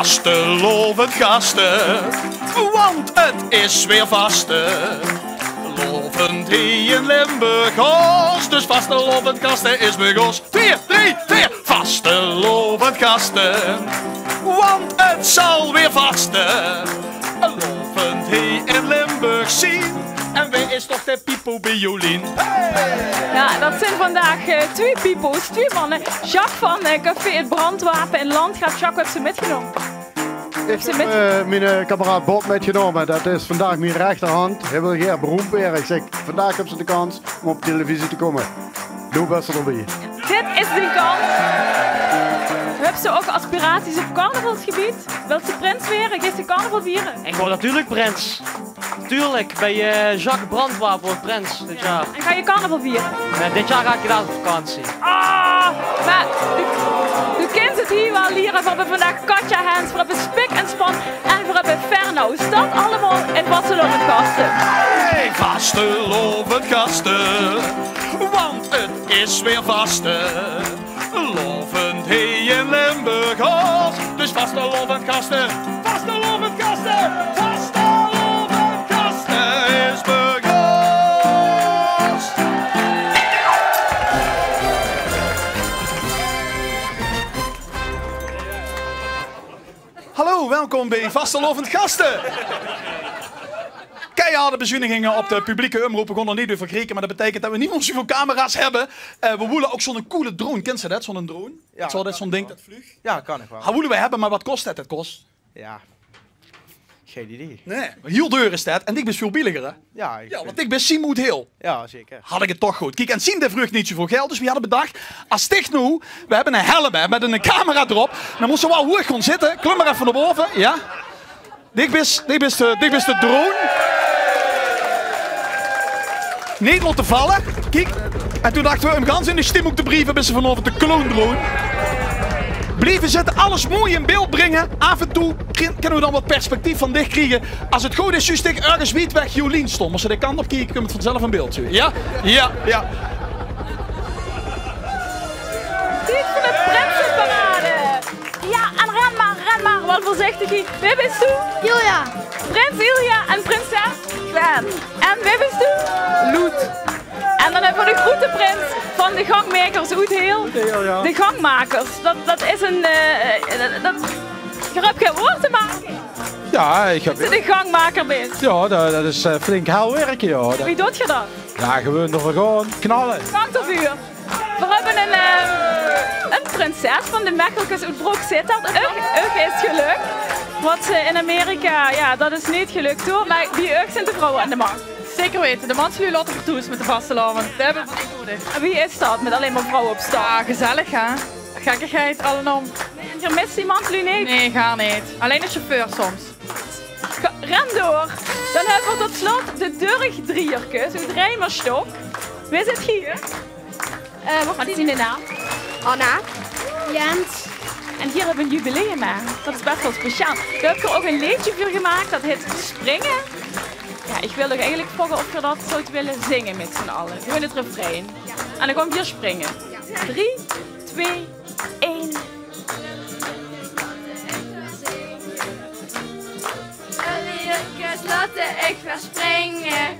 vastelovend gasten, want het is weer vastelovend hier in Limburg. Dus vastelovend gasten is begos. 4, 3, 4. Vastelovend gasten, want het zal weer vastelovend hier in Limburg zien. En wie is toch de Pipo bij Jolien? Hey! Ja, dat zijn vandaag twee Pipo's, twee mannen. Jacques van Café Het Brandwapen in Landgraaf. Jacques, heb ze metgenomen? Ik heb mijn kameraad Bob metgenomen. Dat is vandaag mijn rechterhand. Hij wil geen beroemd weer. Ik zeg, vandaag heb ze de kans om op televisie te komen. Doe best erbij. Dit is de kans. Heb ze ook aspiraties op carnavalsgebied? Wilt ze prins weer? Gaat ze carnaval vieren? Ik word natuurlijk prins. Tuurlijk, bij Jacques Brandwapen wordt prins dit jaar. En ga je carnaval vieren? Dit jaar ga ik inderdaad op vakantie. Maar u kent het hier wel leren. We hebben vandaag Katja Hens, we hebben Spik en Span en we hebben Ferno's. Dat allemaal in vastelovend gasten. Hey, vastelovend gasten, want het is weer vastelovend hier in Limburg. Dus vastelovend gasten, vastelovend gasten, vastelovend gasten is begos. Hallo, welkom bij vastelovend gasten. Keiharde bezuinigingen op de publieke omroep. We konden er niet over gekeken, maar dat betekent dat we niet zoveel camera's hebben. We willen ook zo'n coole drone. Kent ze dat? Zo'n drone? Ja, zo'n ding dat vliegt? Ja, kan ik wel. Dat willen we hebben, maar wat kost dat? Het kost? Ja, geen idee. Nee, heel duur is dat. En ik ben veel billiger, hè? Ja, Want ik ben Simoet Heel. Ja, zeker. Had ik het toch goed. Kijk, en Siem vroeg niet zoveel geld, dus we hadden bedacht, als sticht nu, we hebben een helm hè, met een camera erop, dan moesten we wel hoog gaan zitten. Klim maar even naar boven, ja? Dit is de drone. Niet laten vallen, kijk. En toen dachten we, hem gans in de stimhoek te brieven, bis ze vanavond de kloondrone. Blijven zitten, alles mooi in beeld brengen. Af en toe kunnen we dan wat perspectief van dicht krijgen. Als het goed is, juist ik ergens wiet weg Jolien stond. Als ze de kant op kijken, kunnen we het vanzelf een beeld zien. Ja? Ja, ja. Dit voor de prinsenparade. Ja, en ren maar, wat voorzichtig hier. Wie bist du? Julia. Prins Ilja en prinses Sven. En wie bist du? Loet. En dan hebben we de grote prins van de gangmakers uit Heel. De gangmakers. Dat is een... Je hebt geen woord te maken. Ja, ik heb... Dat je de gangmaker bent. Ja, dat is flink hel werken, ja. Wie doet je dat? Ja, gewoon door gewoon knallen. Gangtervuur. We hebben een prinses van de Mekkelkes uit Broek Sittard. Ugg is gelukt. Wat in Amerika, ja, dat is niet gelukt hoor. Maar die Ugg zijn de vrouwen aan de macht. Zeker weten, de man jullie laten vertoes met de vastelovend. Dat hebben we niet nodig. En wie is dat met alleen maar vrouwen op stap? Ja, gezellig hè? Gekkigheid, allenom. Je mist iemand nu niet? Nee, ga niet. Alleen de chauffeur soms. Ren door. Dan hebben we tot slot de Durgdrierkes uit Rijmerstok. Wie zit hier? Wat is de naam? Anna. Jens. En hier hebben we een jubileum aan. Dat is best wel speciaal. Daar heb ik er ook een liedje voor gemaakt. Dat heet Springen. Ja, ik wil er eigenlijk vragen of je dat zou willen zingen met z'n allen. Gewoon het refrein. En dan gaan we hier springen. 3, 2, 1. Laten ik verspringen.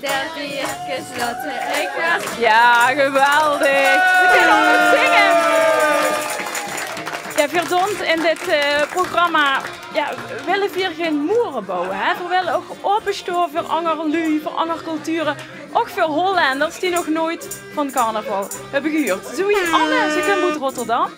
Dertiertjes laten ik verspringen. Ja, geweldig. Ze kunnen allemaal zingen. Ja, Verdond in dit programma willen we hier geen moeren bouwen. Hè? We willen ook openstaan voor andere lui, voor andere culturen. Ook voor Hollanders die nog nooit van carnaval hebben gehuurd. Zo hier Anne, ze komt uit Rotterdam.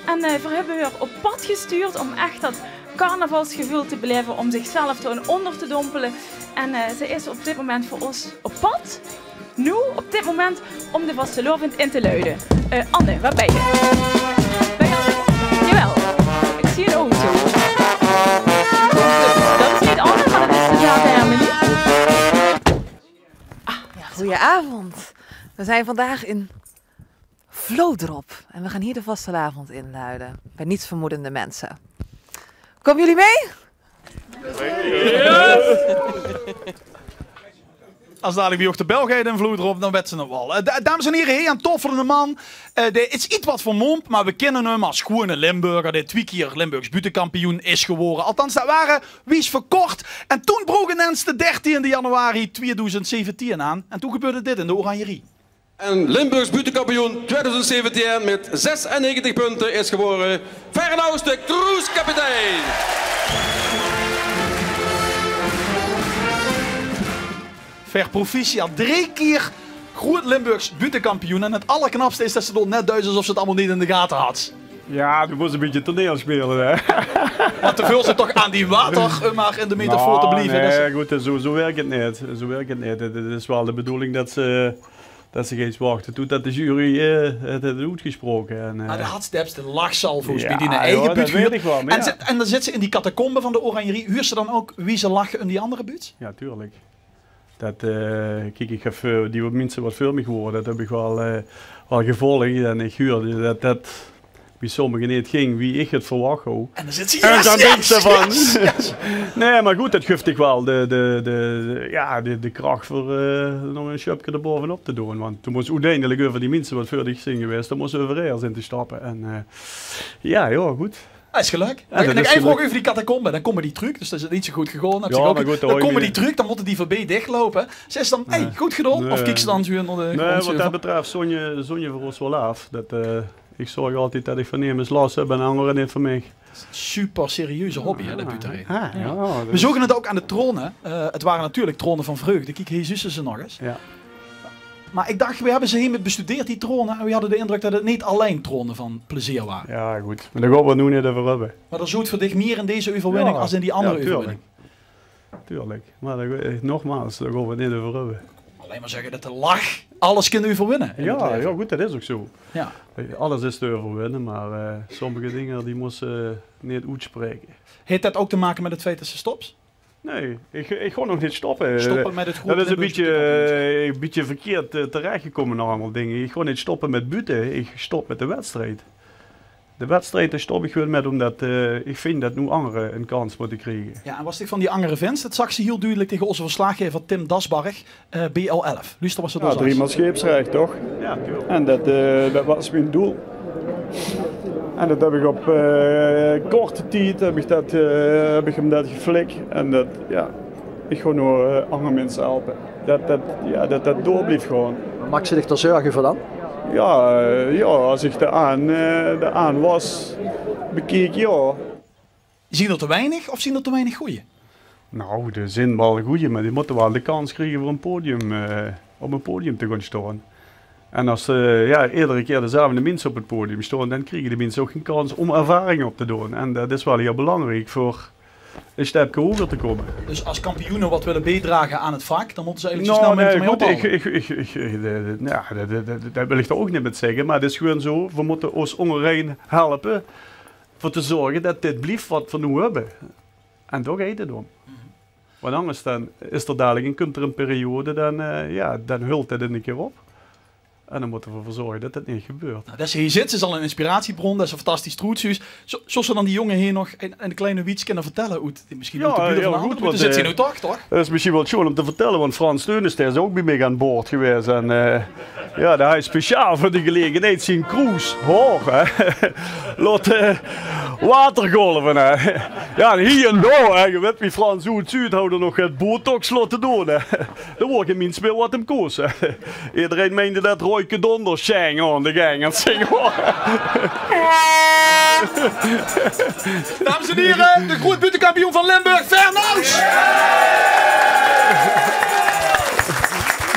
En we hebben haar op pad gestuurd om echt dat carnavalsgevoel te beleven, om zichzelf erin onder te dompelen. En ze is op dit moment voor ons op pad. Nu, op dit moment, om de vastelovend in te luiden. Anne, waar ben je? Jawel, ik zie een auto. Dat is niet Anne, maar dat is de Hermelie. Goedenavond. We zijn vandaag in Vlodrop en we gaan hier de vastelavond inluiden. Bij nietsvermoedende mensen. Komen jullie mee? Ja. Als dadelijk wie ook de Belgen in vloed erop, dan werd ze nog wel. Dames en heren, heel een toffelende man. Het is iets wat vermomd, maar we kennen hem als gewone Limburger. Die 2 keer Limburgs buitenkampioen is geworden. Althans, dat waren wies verkort. En toen broeg ineens de 13 januari 2017 aan. En toen gebeurde dit in de Oranjerie. En Limburgs buitenkampioen 2017 met 96 punten is geworden Fernous de Kroes-kapitein. Ver proficiat, 3 keer goed Limburgs buitenkampioen. En het allerknapste is dat ze het net duizen alsof ze het allemaal niet in de gaten had. Ja, nu moest een beetje toneel spelen, hè. Maar te veel zit toch aan die water maar in de metafoor te blijven. Nee, goed, zo werkt het niet. Zo werkt het niet. Het is wel de bedoeling dat ze eens wachten. Toen dat de jury het heeft uitgesproken. En, maar de Hadsteps, de lachsalvo's, ja, die eigen buurt huurt. En dan zit ze in die catacomben van de Oranjerie. Huurt ze dan ook wie ze lachen in die andere buurt? Ja, tuurlijk. Dat, kijk, ik heb die mensen wat veel meer gehoord. Dat heb ik wel gevolgd. En ik huurde dat bij sommigen niet ging wie ik het verwacht had. En dan zit ze, en dan denk ze van... Yes. Nee, maar goed, dat geeft toch wel de kracht voor nog een schupje erbovenop te doen. Want toen moest uiteindelijk over die mensen wat voordig zijn geweest. Dan moesten we over ergens in te stappen. En ja, goed. Dat is geluk. Ja, en ik even over die catacomben. Dan komen die truc, dus dat is niet zo goed gegaan. Ja, maar goed, dan komen die truc, dan moeten die voorbij dichtlopen. Ze is dan, goed gedaan? Nee. Of kijk ze dan zo naar de nee, wat dat betreft, zonje voor ons wel af. Ik zorg altijd dat ik van nemens last heb en anderen niet van mij. Super serieuze hobby, hè, dat buurterrein. Ja. We zogen het ook aan de tronen. Het waren natuurlijk tronen van vreugde. Kijk, hier zussen ze nog eens. Ja. Maar ik dacht, we hebben ze hiermee bestudeerd, die tronen. En we hadden de indruk dat het niet alleen tronen van plezier waren. Ja, goed. Maar daar gaan we nu niet over hebben. Maar er zoet voor dich meer in deze overwinning als in die andere overwinning. Tuurlijk. Maar nogmaals, daar gaan we niet over hebben. Alleen maar zeggen dat de lach alles kan overwinnen. Ja, goed, dat is ook zo. Ja. Alles is te overwinnen, maar sommige dingen die moesten niet uitspreken. Heeft dat ook te maken met het feit dat ze stopt? Nee, ik ga nog niet stoppen. Stoppen met het goed. Dat is een beetje verkeerd terechtgekomen naar allemaal dingen. Ik ga niet stoppen met buiten, ik stop met de wedstrijd. De wedstrijd daar stop ik gewoon met omdat ik vind dat nu anderen een kans moeten krijgen. Ja, en was dit van die andere fans? Dat zag ze heel duidelijk tegen onze verslaggever Tim Dasbarg, BL11. Luister was het ja, 3 maal scheepsrecht, toch? Ja, tuurlijk. En dat was mijn doel. En dat heb ik op korte tijd heb ik hem dat geflikt. En dat, ja, ik ga nu andere mensen helpen. Dat doorblijft gewoon. Mag ze zich er zorgen voor dan? Ja, als ik de aan was, bekeek, ja. Zien er te weinig of zien er te weinig goeie? Nou, er zijn wel goeie, maar die moeten wel de kans krijgen voor op een podium te gaan staan. En als iedere keer dezelfde mensen op het podium staan, dan krijgen de mensen ook geen kans om ervaring op te doen. En dat is wel heel belangrijk voor een stapje hoger te komen. Dus als kampioenen wat willen bijdragen aan het vak, dan moeten ze eigenlijk zo snel mogelijk ophouden. Dat wil ik er ook niet met zeggen, maar het is gewoon zo, we moeten ons onderheen helpen voor te zorgen dat dit blijft wat we nu hebben. En daar gaat het om. Want anders dan is er dadelijk een periode, dan hult het een keer op. En dan moeten we ervoor zorgen dat dat niet gebeurt. Nou, dat ze hier zit, is al een inspiratiebron, dat is een fantastisch troetshuis. Zoals ze dan die jongen hier nog in de kleine wiets kunnen vertellen hoe het misschien de buurt van de andere zit ze nu toch? Dat is misschien wel schoon om te vertellen, want Frans Steunis is ook bij mij aan boord geweest. En daar hij speciaal voor de gelegenheid zijn cruise hoog. Laat watergolven. Ja, hier en daar, je weet wie Frans hoe het zuid houden nog het botox laten doen. Dan wordt geen mens meer wat hem koos. Iedereen meende dat Royke Donder schang aan de gang aan het zingen. Dames en heren, de groot buitenkampioen van Limburg, Fernous!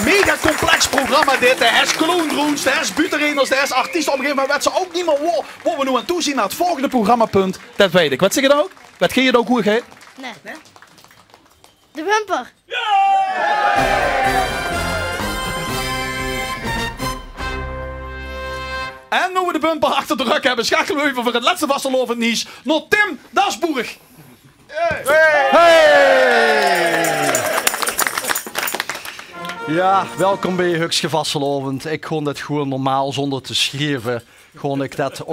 Mega complex programma dit. Er is kloonroens, er is butenreners, er is artiesten. Op een gegeven moment werd ze ook niet meer waar we nu aan toezien naar het volgende programmapunt. Dat weet ik. Wat zeg je dan ook? Wat ging je dan ook hoe geeft? Nee. De bumper. En nu we de bumper achter de rug hebben, schakelen we even voor het laatste vastelovend nieuws naar Tim Dasburg. Ja, welkom bij Hukske Vastelovend. Ik gewoon dat gewoon normaal zonder te schrijven. Gewoon ik dat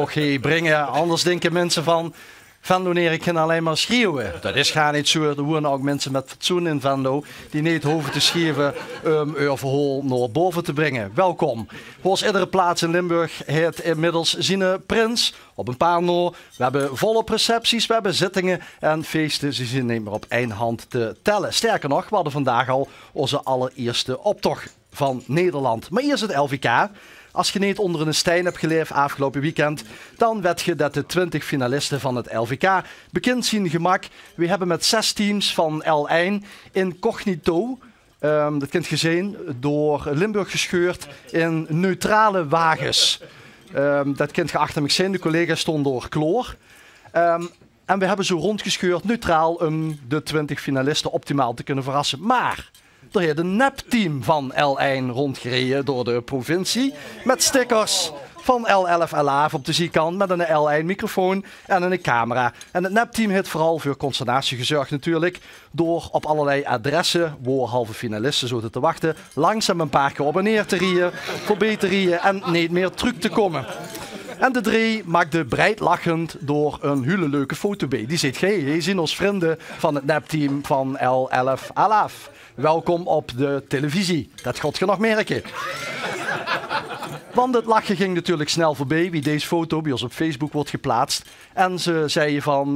brengen. Anders denken mensen van Venlo kan alleen maar schreeuwen. Dat is gewoon niet zo. Er wonen ook mensen met fatsoen in Venlo die niet hoeven te schreeuwen om uw verhaal naar boven te brengen. Welkom. Zoals iedere plaats in Limburg heeft inmiddels zijn prins op een paar no. We hebben volop recepties, we hebben zittingen en feesten. Ze zijn niet meer op één hand te tellen. Sterker nog, we hadden vandaag al onze allereerste optocht van Nederland. Maar eerst het LVK. Als je niet onder een steen hebt geleefd afgelopen weekend, dan weet je dat de 20 finalisten van het LVK bekend zien gemak. We hebben met 6 teams van L1 incognito, dat kunt je zien, door Limburg gescheurd in neutrale wagens. Dat kunt je achter me zien, de collega's stonden door chloor. En we hebben zo rondgescheurd neutraal om de 20 finalisten optimaal te kunnen verrassen. Maar er heeft een nepteam van L1 rondgereden door de provincie met stickers van L11 L11 op de zijkant met een L1 microfoon en een camera. En het nepteam heeft vooral voor consternatie gezorgd natuurlijk door op allerlei adressen waar halve finalisten zouden te wachten langzaam een paar keer op en neer te rijden, voorbij te rijden en niet meer terug te komen. En de drie maakten breed lachend door een hele leuke foto bij. Die zit je zien ons vrienden van het nepteam van L11 L11. Welkom op de televisie. Dat gaat je nog merken. Want het lachen ging natuurlijk snel voorbij wie deze foto bij ons op Facebook wordt geplaatst. En ze zeiden van,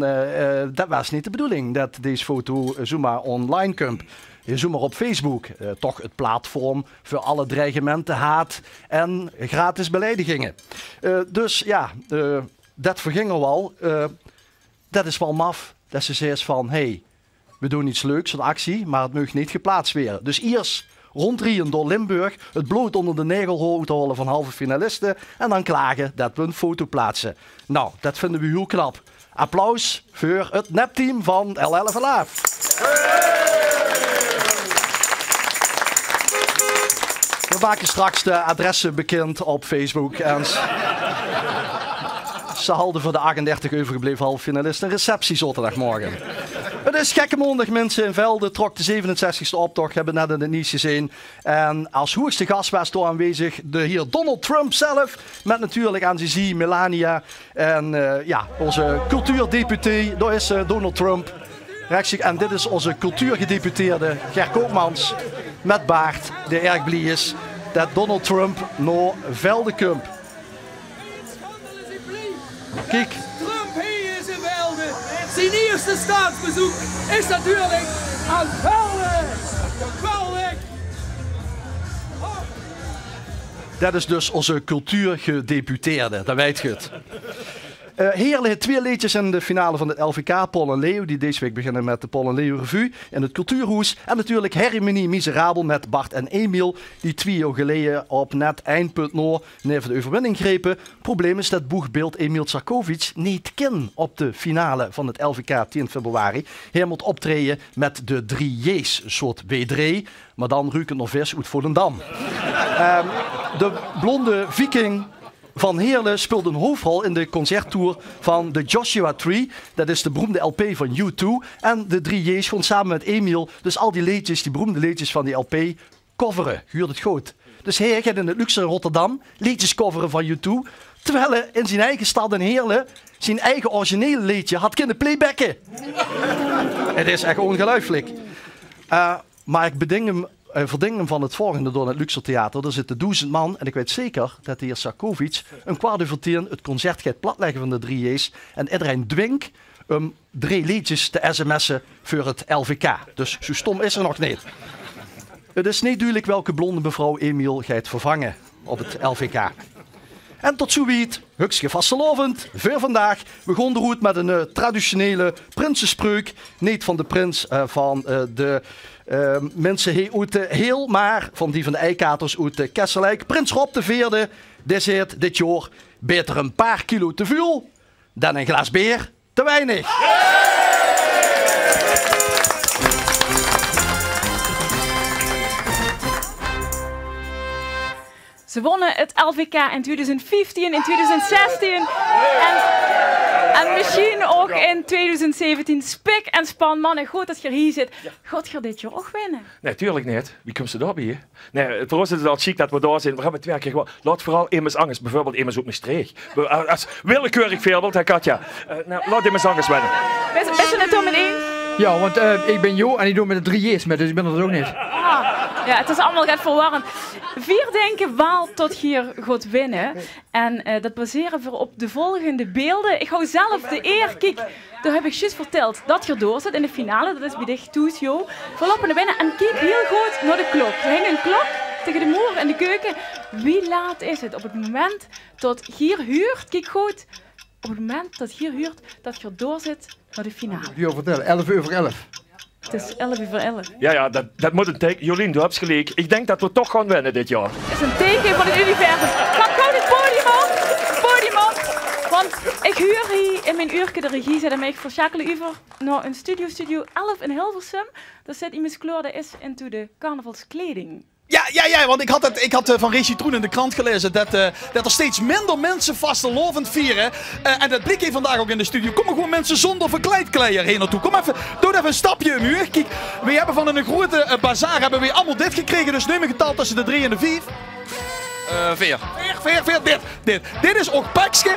dat was niet de bedoeling dat deze foto zomaar online komt. Zomaar op Facebook. Toch het platform voor alle dreigementen, haat en gratis beledigingen. Dus ja, dat verging al wel. Dat is wel maf. Dat ze zegt van, hey, we doen iets leuks, een actie, maar het mag niet geplaatst weer. Dus eerst rondrieën door Limburg, het bloot onder de negel te halen van halve finalisten en dan klagen dat we een foto plaatsen. Nou, dat vinden we heel knap. Applaus voor het nepteam van L11 L11. We maken straks de adressen bekend op Facebook en ze hadden voor de 38 overgebleven halve finalisten een receptie zondagmorgen. Het is gekke maandag, mensen in Velde trok de 67e optocht, hebben net in het nieuws gezien. En als hoogste gast was door aanwezig de heer Donald Trump zelf, met natuurlijk aan zijn zie Melania en ja, onze cultuurdeputé, daar is Donald Trump. En dit is onze cultuurgedeputeerde Ger Koopmans met baard, die erg blij is dat Donald Trump naar Velde komt. Kijk. Trump hier is in Velde. Zijn eerste staatsbezoek is natuurlijk aan Velde. Geweldig. Dat is dus onze cultuurgedeputeerde, dat weet je het. Heerlijke 2 liedjes in de finale van het LVK. Paul en Leo, die deze week beginnen met de Paul en Leo Revue in het Cultuurhoes. En natuurlijk Hermenie Miserabel met Bart en Emiel, die 2 jaar geleden op net eindpunt neer voor de overwinning grepen. Probleem is dat boegbeeld Emil Tsarkovic niet kan op de finale van het LVK 10 februari. Hij moet optreden met de 3 J's, soort W3, maar dan ruikt het nog vers uit Volendam. De blonde viking van Heerlen speelde een hoofdrol in de concerttour van de Joshua Tree. Dat is de beroemde LP van U2. En de 3 J's gewoon samen met Emiel. Dus al die liedjes, die beroemde liedjes van die LP, coveren. Huurt het goed. Dus hij gaat in het luxe Rotterdam liedjes coveren van U2. Terwijl hij in zijn eigen stad in Heerlen zijn eigen originele liedje had kunnen playbacken. Het is echt ongelooflijk. Maar ik verding hem van het volgende door het Luxor Theater. Er zitten 1000 man en ik weet zeker dat de heer Sarkovic een 15:15 het concert gaat platleggen van de 3 J's. En iedereen dwingt om 3 liedjes te sms'en voor het LVK. Dus zo stom is er nog niet. Het is niet duidelijk welke blonde mevrouw Emiel gaat vervangen op het LVK. En tot zoiets, hukske vastelovend, voor vandaag. We gaan de route met een traditionele prinsenspreuk. Niet van de prins van de mensen uit de Heel, maar van die van de Eikaters uit de Kesselijk. Prins Rob de Vierde, dit jaar beter een paar kilo te veel dan een glas bier te weinig. Ze wonnen het LVK in 2015, in 2016 en En misschien ook in 2017 spik en span. Mannen, goed dat je hier zit. Gaat je dit jaar ook winnen? Nee, tuurlijk niet. Wie komt ze daarbij? Nee, voor ons is het al chic dat we daar zijn. We hebben 2 keer gewoon. Laat vooral immers angst. Bijvoorbeeld immers op een streek. Als willekeurig voorbeeld, hè Katja. Laat immers angst winnen. Best je het om met eens? Ja, want ik ben Jo en ik doe met de 3 J's met, dus ik ben er ook niet. Ja, het is allemaal gaat verwarrend. 4 denken wel tot hier gaat winnen. En dat baseren we op de volgende beelden. Ik hou zelf de eer. Kijk, daar heb ik juist verteld dat je door zit in de finale. Dat is bij dicht toes, Jo. Voorlopig naar binnen en kijk heel goed naar de klok. Er hangt een klok tegen de muur in de keuken. Wie laat is het? Op het moment dat hier huurt, kijk goed. Op het moment dat hier huurt, dat je door zit naar de finale. Jo, vertel, 11:11. Het is 11:11. Ja, dat moet een teken. Jolien, du hebt gelijk. Ik denk dat we toch gaan winnen dit jaar. Het is een teken van het universum. Ga gewoon het podium op. Podium op. Want ik huur hier in mijn uurtje de regie zetten mij verschakelen over naar een studio 11 in Hilversum. Daar zit iemand kloor, dat is into de carnavalskleding. Ja, want ik had van Regie Troen in de krant gelezen dat er steeds minder mensen vastelovend vieren. En dat bleek hier vandaag ook in de studio. Komen gewoon mensen zonder verkleedkleier hier naartoe. Kom even, doe even een stapje in uur. Kijk, we hebben van een grote bazaar hebben we allemaal dit gekregen. Dus neem een getal tussen de 3 en de 4. 4. 4, dit is ook pakje.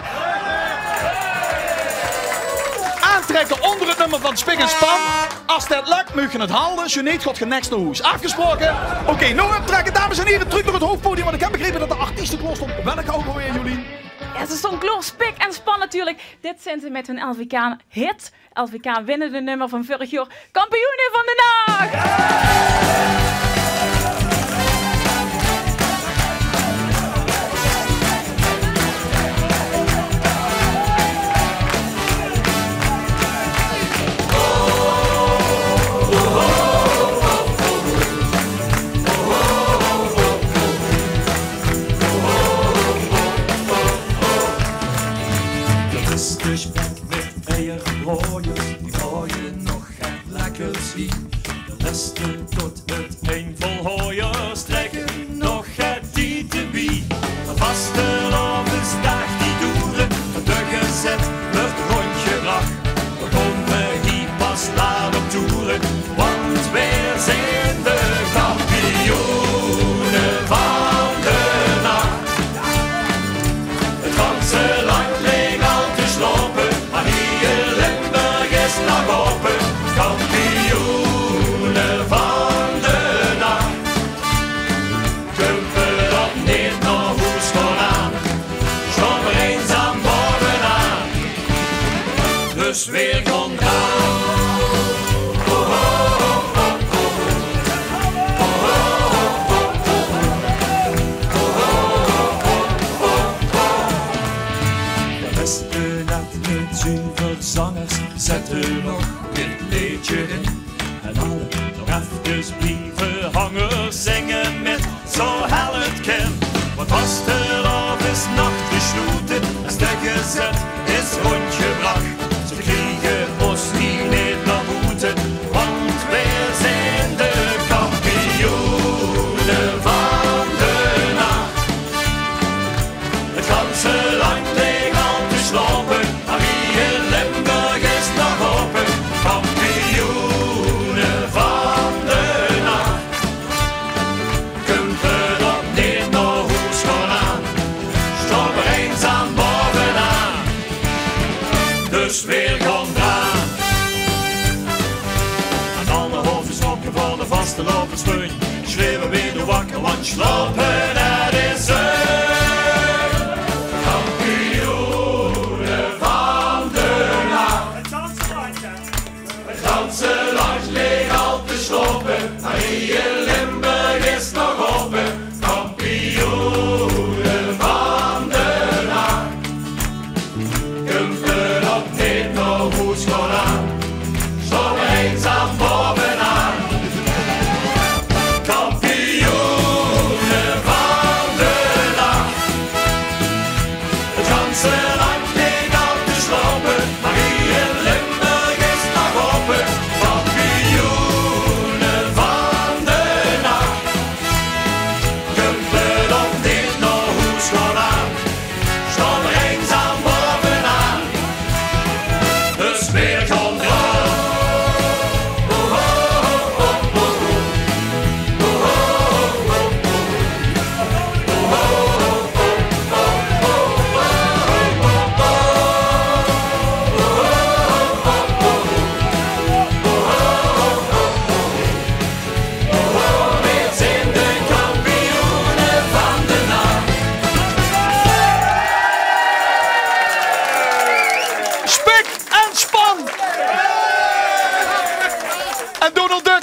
Aantrekken onder het nummer van Spik en Span. Als dat lukt, moet je het halen. Als je niet, gaat je next naar huis. Afgesproken. Oké, nou optrekken, dames en heren. Terug naar het hoofdpodium. Want ik heb begrepen dat de artiestenkloof stond. Welke auto weer, Jolien? Ja, ze stond kloor, Spik en Span natuurlijk. Dit zijn ze met hun LVK-hit. LVK winnen de nummer van vorig jaar. Kampioenen van de nacht! De spek met eierrooiers, die gooien nog het lekker zien. De resten tot het een vol hooiers trekken nog het dietenbie. De vastelavondsdag die doeren, de gezet wordt rondgebracht. We komen hier pas laat op toeren, want wij zijn de kampioenen van de nacht. Het ganse land maar hier Limburg is nog open, kampioenen van de nacht. Kumpen op neer naar hoes gewoon aan, zomer eenzaam bovenaan, dus weer gewoon gaan. Zangers zetten nog dit liedje in. En alle nog even blijven hangen, zingen met zo hel het kan. Want vastelavondsnacht gesloten, een stuk gezet is rondgebracht. Ze kriegen ons niet naar boete, want wij zijn de kampioenen van de nacht. Het ganse land leeg al te slopen. Dus weer gaan gaan. En alle hoofden schrokken voor de vastelavondssteun. Schreeuwen weer de wakker, want slapen het is er. Kampioenen van de nacht. Het ganse land leeg al te slopen, maar hier Limburg is nog open. Kampioenen van de nacht. Kumpen op neer naar hoes gewoon aan, zomer eenzaam bovenaan. Kampioenen van de nacht. Het ganse land leeg al te slopen, maar hier in Limburg is nog open. Kampioenen van de nacht. Kumpen op neer naar hoes gewoon aan, zomer eenzaam bovenaan. weer gaan draaien.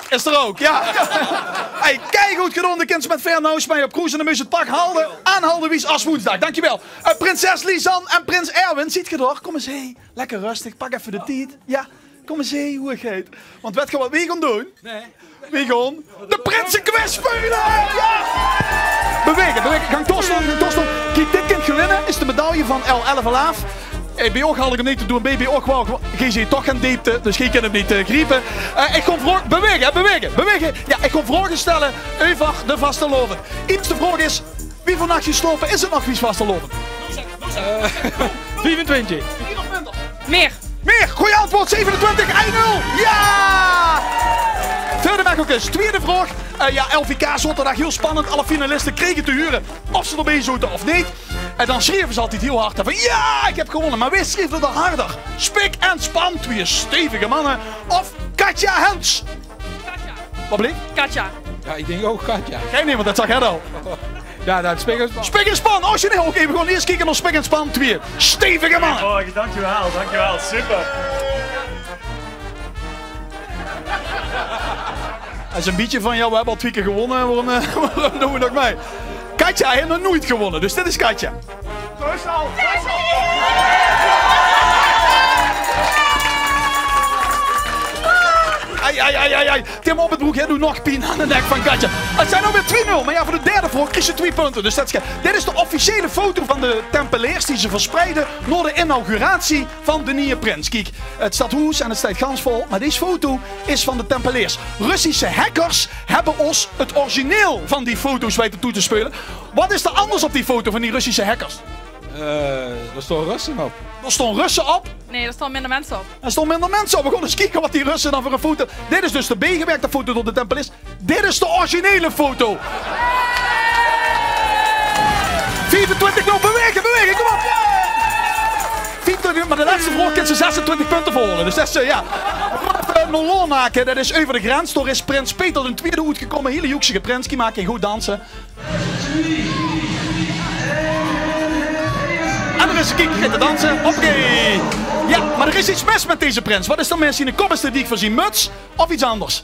Is er ook, ja. Hey, kijk goed gedaan, de kinderen met Vernoos mij op cruise en de muziek het pak aanhouden wie is als woensdag. Dankjewel. Prinses Lisan en prins Erwin, ziet je door? Kom eens heen, lekker rustig, pak even de tijd. Ja, kom eens heen, hoe het gaat. Want weet je wat wie gaan doen? Nee. Wie gaan? De Prinsenquiz spelen! Ja! Bewegen. Gang tossen. Kijk, dit kind gewinnen is de medaille van L11 Laaf. Bij ook had ik hem niet te doen, bij ook wel GC toch geen diepte, dus je kan hem niet griepen. Ik kom vragen, bewegen. Ja, ik kom vragen stellen over de vasteloven. Iets de vraag is, wie van nachtjes slopen is het nog wie is vasteloven? 24. Meer. Goeie antwoord, 27, 1-0. Ja! Tweede weg ook eens. Tweede vraag. LVK zaterdag heel spannend. Alle finalisten kregen te huren of ze erbij zouden of niet. En dan schreven ze altijd heel hard van ja, ik heb gewonnen. Maar wie schreef er dan harder? Spik en Span, twee stevige mannen. Of Katja Hens? Katja. Wat bleef? Katja. Ja, ik denk ook Katja. Geen nee, want dat zag jij al. Ja, dat is Spik en Span. Spik en Span, origineel. Oké, we gaan eerst kijken naar Spik en Span, twee stevige mannen. Oh, dankjewel, super. Dat is een beetje van jou, we hebben al 2 keer gewonnen, waarom doen we nog mee? Katja heeft nog nooit gewonnen, dus dit is Katja. Zo is het al. Ai. Tim op het broek, doe nog pijn aan de nek van Katja. Het zijn alweer 2-0, maar ja, voor de derde vraag krijg je 2 punten. Dus dat is dit is de officiële foto van de Tempeliers die ze verspreiden naar de inauguratie van de nieuwe prins. Kijk, het staat hoes en het staat gans vol, maar deze foto is van de Tempeliers. Russische hackers hebben ons het origineel van die foto's weten toe te spelen. Wat is er anders op die foto van die Russische hackers? Er staan Russen op. Er staan Russen op? Nee, er staan minder mensen op. Er staan minder mensen op. We gaan eens kijken wat die Russen dan voor een foto... Dit is dus de bijgewerkte foto door de Tempeliers. Dit is de originele foto. 24 nou, bewegen, kom op. 24, maar de laatste vraag kan ze 26 punten verholen. Dus dat is, ja. Nolon maken, dat is over de grens. Door is prins Peter de tweede uitgekomen. Hele joeksige prins, die maken goed dansen. En er is een kiekje te dansen. Oké. Ja, maar er is iets mis met deze prins. Wat is dan mensen in de kop? Is de dik voor zijn muts of iets anders?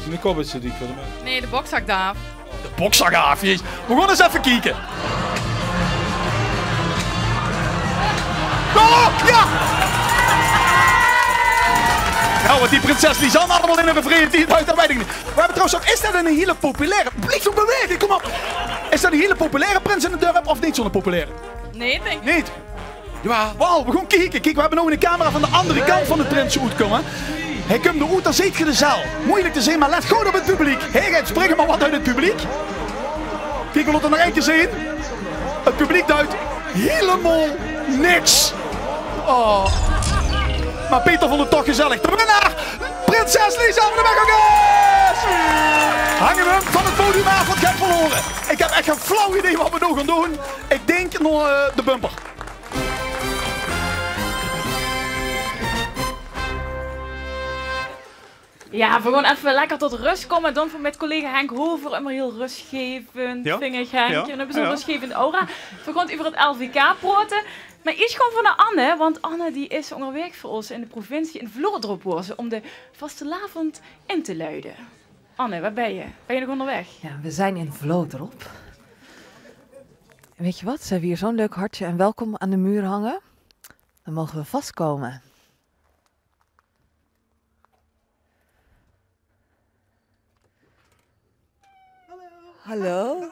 In de kop is de dik voor de muts. Nee, de bokzakdaaf. De bokzakdaaf, jezus. We gaan eens even kijken. Oh, ja! Nou, wat die prinses Lisan allemaal in een bevriend die uit, dat weet ik niet. We hebben trouwens ook, is dat een hele populaire... Blijf zo bewegen, kom op! Is dat een hele populaire prins in het dorp of niet zo'n populaire? Nee, denk ik niet. Ja, wauw, we gaan kijken. Kijk, we hebben nu een camera van de andere kant van de prins uitkomen. Hij komt de uit, dan ziet je de zaal. Moeilijk te zien, maar let goed op het publiek. Hij gaat springen maar wat uit het publiek. Kijk, we laten nog eentje zien. Het publiek duidt helemaal niks. Oh. Maar Peter vond het toch gezellig. De winnaar, prinses Lisan van de Megagos! Hangen we hem van het podium af, want ik heb verloren. Ik heb echt een flauw idee wat we nu gaan doen. Ik denk naar de bumper. Ja, we gaan even lekker tot rust komen. Dan met collega Henk Hover, immer heel rustgevend. Ja. Vind ik, Henk. Ja. Je hebt zo'n rustgevende aura. We gaan over het LVK praten. Maar eerst gewoon van Anne, want Anne die is onderweg voor ons in de provincie in Vlodrop om de vastelavond in te luiden. Anne, waar ben je? Ben je nog onderweg? Ja, we zijn in Vlodrop. En weet je wat? Ze hebben hier zo'n leuk hartje en welkom aan de muur hangen. Dan mogen we vastkomen. Hallo.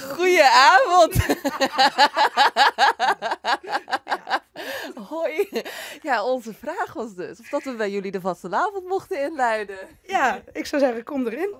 Goedenavond. Hoi. Ja, onze vraag was dus of dat we bij jullie de vastelavond mochten inluiden. Ja, ik zou zeggen, kom erin.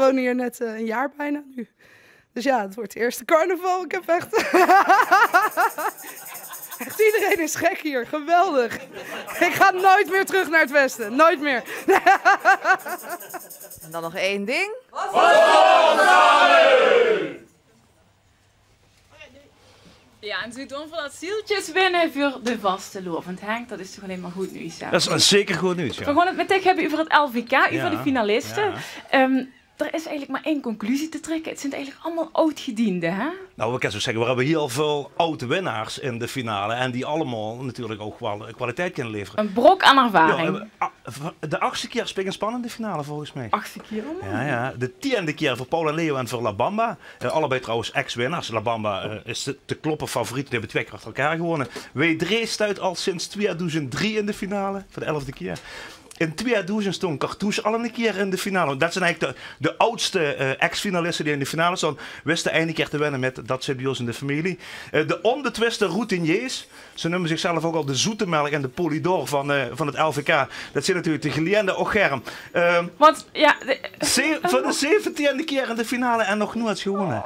wonen hier net een jaar bijna nu. Dus ja, het wordt het eerste carnaval. Ik heb echt... Echt iedereen is gek hier. Geweldig. Ik ga nooit meer terug naar het westen. Nooit meer. En dan nog één ding. Ja, en ze doen voor dat zieltjes winnen voor de vaste loop. Want Henk, dat is toch alleen maar goed nieuws. Hè? Dat is zeker goed nieuws, ja. We gaan het meteen hebben over het LVK, over Ja, de finalisten. ja. Er is eigenlijk maar één conclusie te trekken. Het zijn eigenlijk allemaal oud-gedienden, hè? Nou, we kunnen zo zeggen, we hebben hier al veel oude winnaars in de finale. En die allemaal natuurlijk ook wel kwaliteit kunnen leveren. Een brok aan ervaring. Ja, de 8e keer spelen een spannende finale volgens mij. 8e keer al? Ja, ja. De 10e keer voor Paul en Leo en voor La Bamba. Allebei trouwens ex-winnaars. La Bamba is de kloppen favoriet. Die hebben 2 keer achter elkaar gewonnen. W3 stuit al sinds 2003 in de finale. Voor de 11e keer. In 2000 stond Cartouche al een keer in de finale. Dat zijn eigenlijk de oudste ex-finalisten die in de finale stonden. Wisten eindelijk keer te winnen met Dat zit bij ons in de familie. De onbetwiste routiniers. Ze noemen zichzelf ook al de zoetemelk en de polydor van het LVK. Dat zijn natuurlijk de geleerde Ocharm. Want, ja... Voor de 17e keer in de finale en nog nooit gewonnen.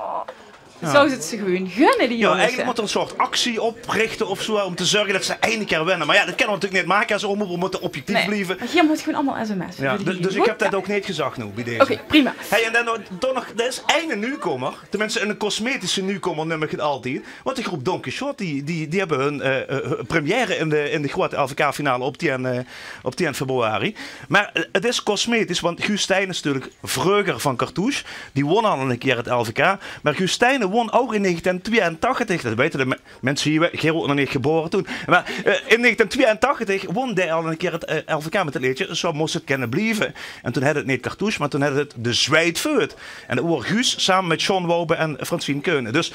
Ja. Zou ze het ze gewoon gunnen, die jongens? Ja, eigenlijk moet er een soort actie oprichten of zo, om te zorgen dat ze eindelijk keer winnen. Maar ja, dat kunnen we natuurlijk niet maken als omroep, we moeten objectief blijven. Je moet gewoon allemaal sms. Ja, dus ik heb dat ook niet gezegd nu bij deze. Oké, prima. Hey, en dan nog, er is één nieuwkomer, tenminste een cosmetische nieuwkomer noem ik het altijd. Want de groep Don Quixote, die hebben hun première in de grote LVK-finale op 10 februari. Maar het is cosmetisch, want Guus Stijn is natuurlijk vreuger van Cartouche. Die won al een keer het LVK. Maar Guus Stijn won ook in 1982. Dat weten de mensen hier. Gerald was nog niet geboren toen. Maar in 1982 won hij al een keer het LVK met het liedje. Zo moest het kunnen blijven. En toen had het niet Cartouche, maar toen had het de Zwijtveut. En dat was Guus samen met John Wobe en Francine Keunen. Dus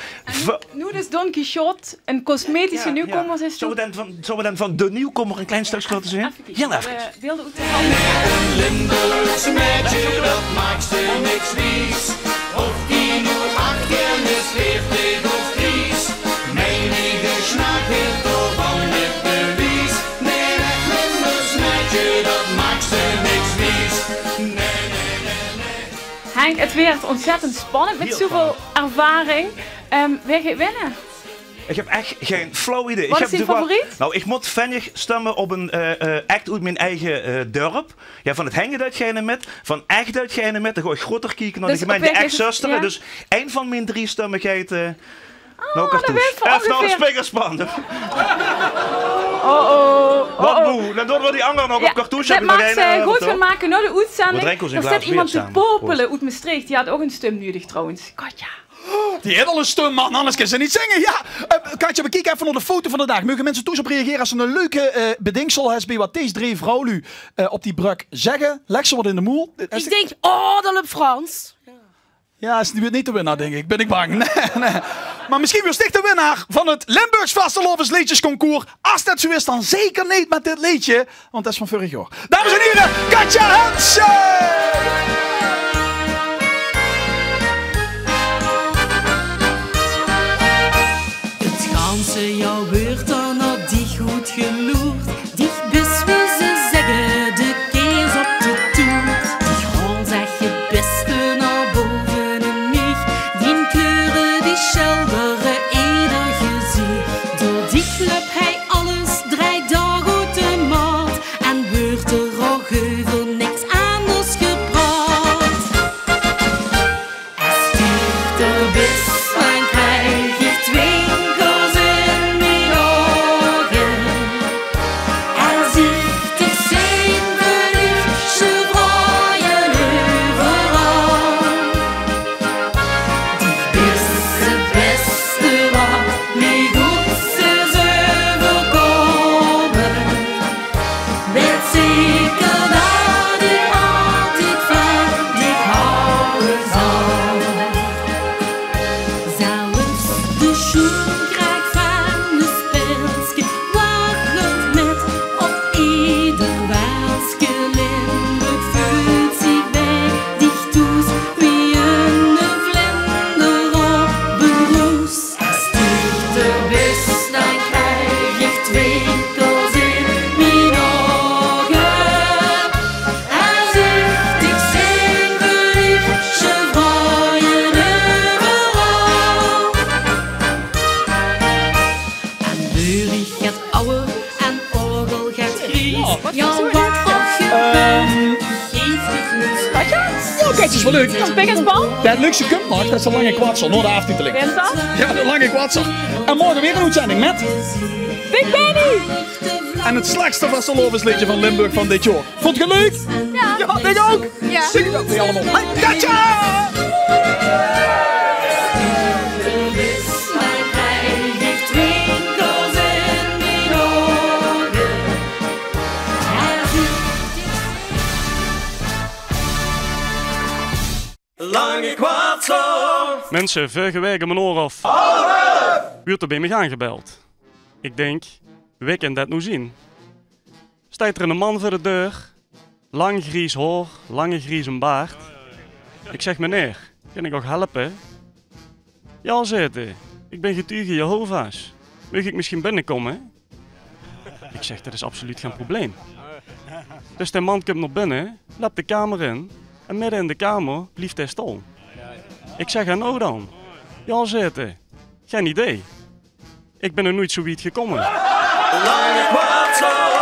nu is Don Quixote een cosmetische nieuwkomer. Ja. Zullen we dan van de nieuwkomer een klein stukje laten zien? Heel even. Beelden uit de Een Limburgse meisje, dat maakt ze niks liefs. Of die nu 8 keer is 40 of Fries. Mijn eigen snak heeft toch al met de wies. Nee, dat Limburgse meisje, dat maakt ze niks liefs. Henk, het werd ontzettend spannend met zoveel ervaring. Wie gaat winnen? Ik heb echt geen flauw idee. Wat is je favoriet? Nou, ik moet Vennig stemmen op een act uit mijn eigen dorp. Ja, van het Hengen uitgenen met, van echt uitgenen met. Dan ga ik groter kijken naar Dus de gemeente op ex-zusteren. ja. Dus één van mijn 3 stemmen gaat... dat weet ik Even nog een spingerspan. Wat moe, dan doen we die anderen nog op Cartouche. Dat maakt ze goed van maken naar de uitzending. Er staat iemand te staan. popelen uit Maastricht. Die had ook een stem nodig trouwens. Katja. Die heeft al een stem, man. Anders kan ze niet zingen. Ja, Katja, we kijken even naar de foto van de dag. Mogen mensen toe op reageren als ze een leuke bedenksel hebben bij wat deze 3 vrouwen op die brug zeggen? Leg ze wat in de moel. Ik denk, oh, dat loopt Frans. Ja, is niet de winnaar, denk ik. Ben ik bang. Nee. Maar misschien weer sticht de winnaar van het Limburgs Vastelovensliedjesconcours. Als dat zo is, dan zeker niet met dit liedje. Want dat is van vorig jaar. Dames en heren, Katja Hansen! Jouw woord dan had die goed geloerd. Die bis wie ze zeggen, de keers op de toer. Die gewoon zeg je beste naar boven en niet. Die kleuren, die schelderen ieder gezicht. Door die club hij alles 3 dagen uit de maat. En wordt er ook over niks anders gepraat. Oh, kijk, dat is wel leuk. Spik en span? Ja, het leukste kunt nog, dat is de Lange Kwartsel, Noord de aftiteling. Wint dat? Ja, de Lange Kwartsel. En morgen weer een uitzending met... Big Benny! En het slechtste vastelovensliedje van Limburg van dit jaar. Vond je het leuk? Ja. Ja, ik ook. Ja. Zing dat weer allemaal. Hey, Katja! Lange Kwartsel. Mensen, vorige week mijn oor af. Wordt er bij me aangebeld. Ik denk, wie kan dat nou zien? Staat er een man voor de deur. Lang gries haar, lange gries baard. Ik zeg, meneer, kan ik ook helpen? Ja, zegt hij. Ik ben getuige Jehovah's. Mag ik misschien binnenkomen? Ik zeg, dat is absoluut geen probleem. Dus de man komt naar binnen, lapt de kamer in. En midden in de kamer blijft hij stil. Ik zeg, en nou dan? Ja, zegt hij. Geen idee. Ik ben er nooit zo wiet gekomen. Lange Kwartsel.